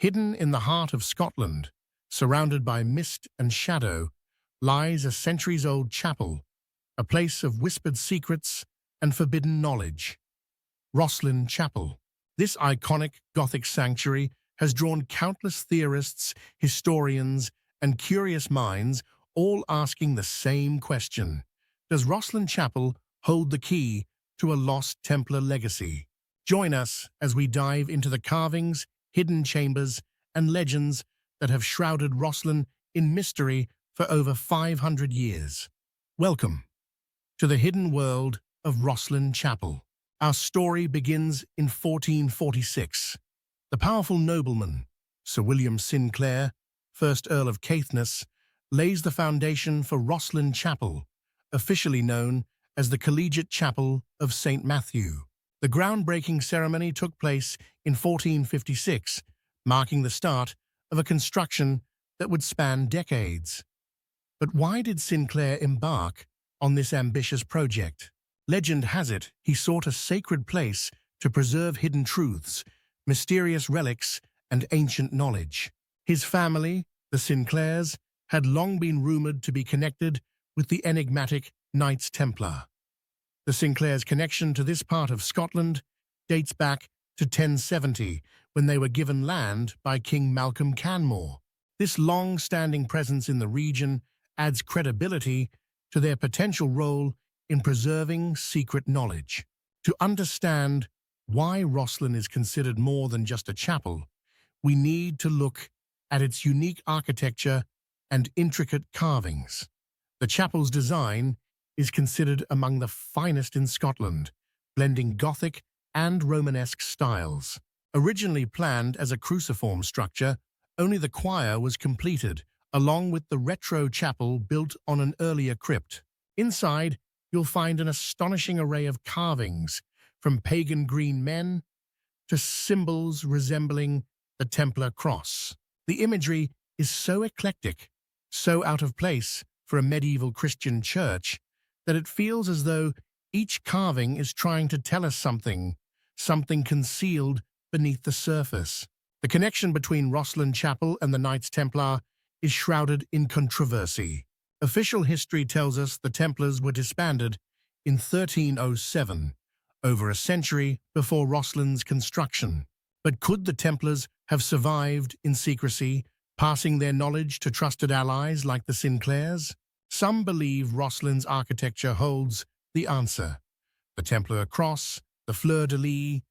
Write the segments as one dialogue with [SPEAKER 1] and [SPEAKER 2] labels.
[SPEAKER 1] Hidden in the heart of Scotland, surrounded by mist and shadow, lies a centuries-old chapel, a place of whispered secrets and forbidden knowledge. Rosslyn Chapel. This iconic Gothic sanctuary has drawn countless theorists, historians, and curious minds, all asking the same question. Does Rosslyn Chapel hold the key to a lost Templar legacy? Join us as we dive into the carvings, hidden chambers, and legends that have shrouded Roslin in mystery for over 500 years. Welcome to the hidden world of Rosslyn Chapel. Our story begins in 1446. The powerful nobleman, Sir William Sinclair, 1st Earl of Caithness, lays the foundation for Rosslyn Chapel, officially known as the Collegiate Chapel of St. Matthew. The groundbreaking ceremony took place in 1456, marking the start of a construction that would span decades. But why did Sinclair embark on this ambitious project? Legend has it he sought a sacred place to preserve hidden truths, mysterious relics, and ancient knowledge. His family, the Sinclairs, had long been rumored to be connected with the enigmatic Knights Templar. The Sinclairs' connection to this part of Scotland dates back to 1070, when they were given land by King Malcolm Canmore. This long-standing presence in the region adds credibility to their potential role in preserving secret knowledge. To understand why Roslin is considered more than just a chapel, we need to look at its unique architecture and intricate carvings. The chapel's design is considered among the finest in Scotland, blending Gothic and Romanesque styles. Originally planned as a cruciform structure, only the choir was completed, along with the retro chapel built on an earlier crypt. Inside, you'll find an astonishing array of carvings, from pagan green men to symbols resembling the Templar cross. The imagery is so eclectic, so out of place for a medieval Christian church, that it feels as though each carving is trying to tell us something concealed beneath the surface. The connection between Rosslyn Chapel and the Knights Templar is shrouded in controversy. Official history tells us the Templars were disbanded in 1307, over a century before Roslyn's construction. But could the Templars have survived in secrecy, passing their knowledge to trusted allies like the Sinclairs? Some believe Roslyn's architecture holds the answer. The Templar cross, the fleur-de-lis,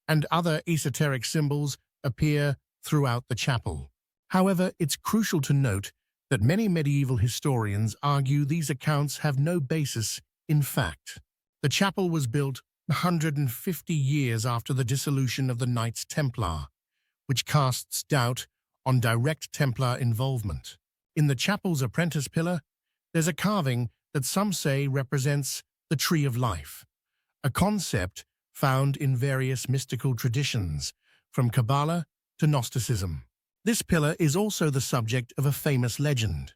[SPEAKER 1] and other esoteric symbols appear throughout the chapel. However, it's crucial to note that many medieval historians argue these accounts have no basis in fact. The chapel was built 150 years after the dissolution of the Knights Templar, which casts doubt on direct Templar involvement. In the chapel's apprentice pillar, there's a carving that some say represents the Tree of Life, a concept found in various mystical traditions, from Kabbalah to Gnosticism. This pillar is also the subject of a famous legend.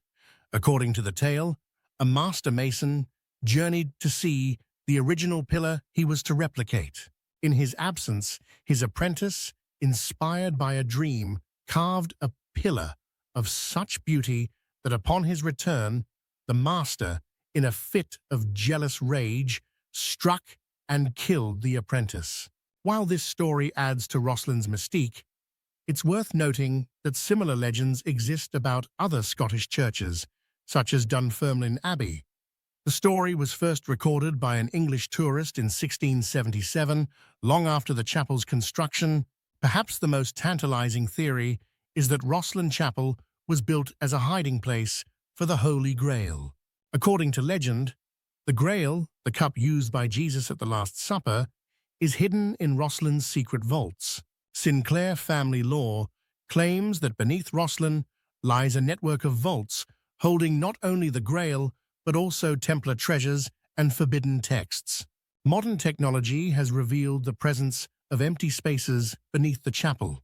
[SPEAKER 1] According to the tale, a master mason journeyed to see the original pillar he was to replicate. In his absence, his apprentice, inspired by a dream, carved a pillar of such beauty that upon his return, the master, in a fit of jealous rage, struck and killed the apprentice. While this story adds to Roslyn's mystique, it's worth noting that similar legends exist about other Scottish churches, such as Dunfermline Abbey. The story was first recorded by an English tourist in 1677, long after the chapel's construction. Perhaps the most tantalizing theory is that Rosslyn Chapel was built as a hiding place for the Holy Grail. According to legend, the Grail, the cup used by Jesus at the Last Supper, is hidden in Roslyn's secret vaults. Sinclair family lore claims that beneath Roslyn lies a network of vaults holding not only the Grail, but also Templar treasures and forbidden texts. Modern technology has revealed the presence of empty spaces beneath the chapel,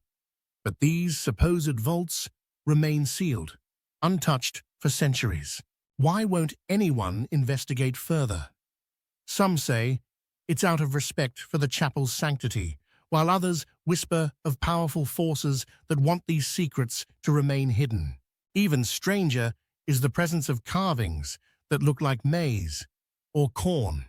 [SPEAKER 1] but these supposed vaults remain sealed, untouched for centuries. Why won't anyone investigate further? Some say it's out of respect for the chapel's sanctity, while others whisper of powerful forces that want these secrets to remain hidden. Even stranger is the presence of carvings that look like maize or corn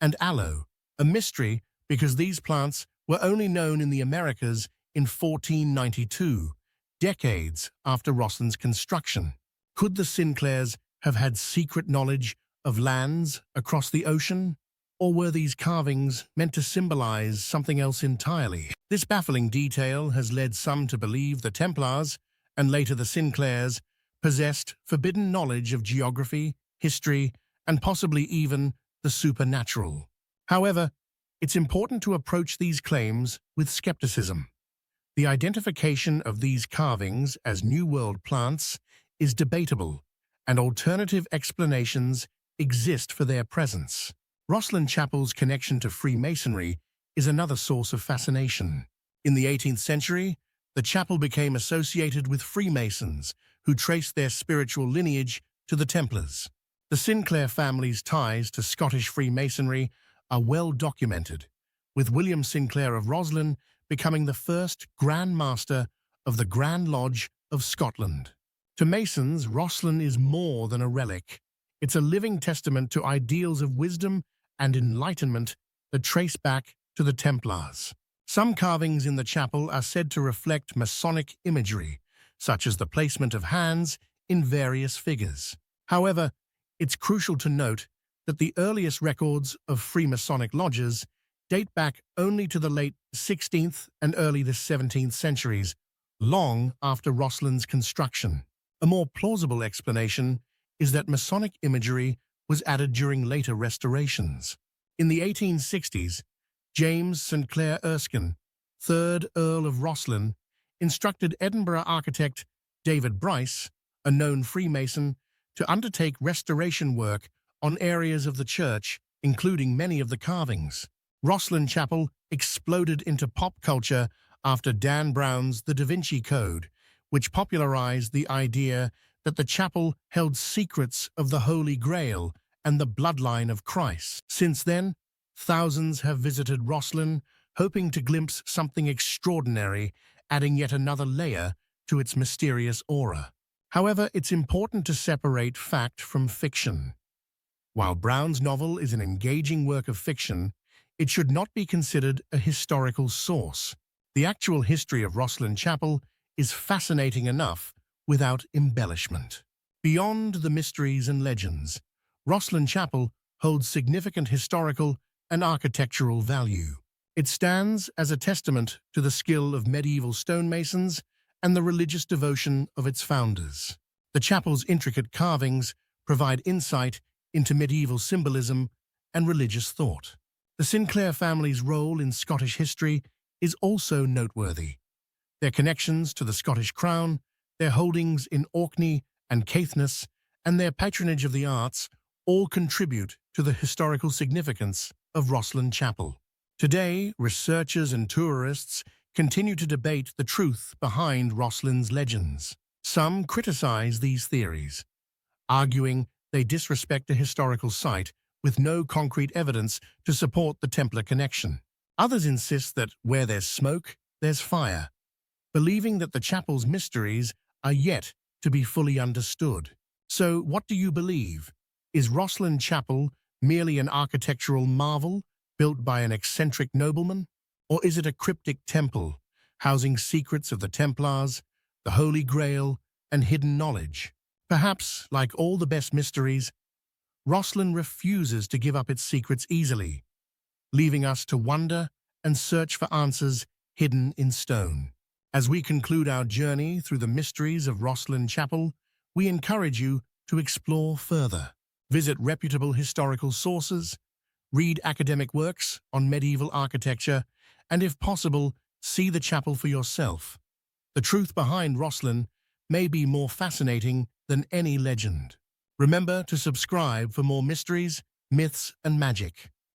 [SPEAKER 1] and aloe, a mystery because these plants were only known in the Americas in 1492, decades after Roslin's construction. Could the Sinclairs have had secret knowledge of lands across the ocean? Or were these carvings meant to symbolize something else entirely? This baffling detail has led some to believe the Templars, and later the Sinclairs, possessed forbidden knowledge of geography, history, and possibly even the supernatural. However, it's important to approach these claims with skepticism. The identification of these carvings as New World plants is debatable, and alternative explanations exist for their presence. Rosslyn Chapel's connection to Freemasonry is another source of fascination. In the 18th century, the chapel became associated with Freemasons, who traced their spiritual lineage to the Templars. The Sinclair family's ties to Scottish Freemasonry are well documented, with William Sinclair of Roslin becoming the first Grand Master of the Grand Lodge of Scotland. To Masons, Roslin is more than a relic. It's a living testament to ideals of wisdom and enlightenment that trace back to the Templars. Some carvings in the chapel are said to reflect Masonic imagery, such as the placement of hands in various figures. However, it's crucial to note that the earliest records of Freemasonic lodges date back only to the late 16th and early 17th centuries, long after Roslin's construction. A more plausible explanation is that Masonic imagery was added during later restorations. In the 1860s, James Sinclair Erskine, 3rd Earl of Roslin, instructed Edinburgh architect David Bryce, a known Freemason, to undertake restoration work on areas of the church, including many of the carvings. Rosslyn Chapel exploded into pop culture after Dan Brown's The Da Vinci Code, which popularized the idea that the chapel held secrets of the Holy Grail and the bloodline of Christ. Since then, thousands have visited Roslin, hoping to glimpse something extraordinary, adding yet another layer to its mysterious aura. However, it's important to separate fact from fiction. While Brown's novel is an engaging work of fiction, it should not be considered a historical source. The actual history of Rosslyn Chapel is fascinating enough without embellishment. Beyond the mysteries and legends, Rosslyn Chapel holds significant historical and architectural value. It stands as a testament to the skill of medieval stonemasons and the religious devotion of its founders. The chapel's intricate carvings provide insight into medieval symbolism and religious thought. The Sinclair family's role in Scottish history is also noteworthy. Their connections to the Scottish crown, their holdings in Orkney and Caithness, and their patronage of the arts all contribute to the historical significance of Rosslyn Chapel. Today, researchers and tourists continue to debate the truth behind Roslyn's legends. Some criticize these theories, arguing they disrespect a historical site with no concrete evidence to support the Templar connection. Others insist that where there's smoke, there's fire, believing that the chapel's mysteries are yet to be fully understood. So, what do you believe? Is Rosslyn Chapel merely an architectural marvel built by an eccentric nobleman? Or is it a cryptic temple, housing secrets of the Templars, the Holy Grail, and hidden knowledge? Perhaps, like all the best mysteries, Roslin refuses to give up its secrets easily, leaving us to wonder and search for answers hidden in stone. As we conclude our journey through the mysteries of Rosslyn Chapel, we encourage you to explore further. Visit reputable historical sources, read academic works on medieval architecture, and if possible, see the chapel for yourself. The truth behind Roslyn may be more fascinating than any legend. Remember to subscribe for more mysteries, myths, and magic.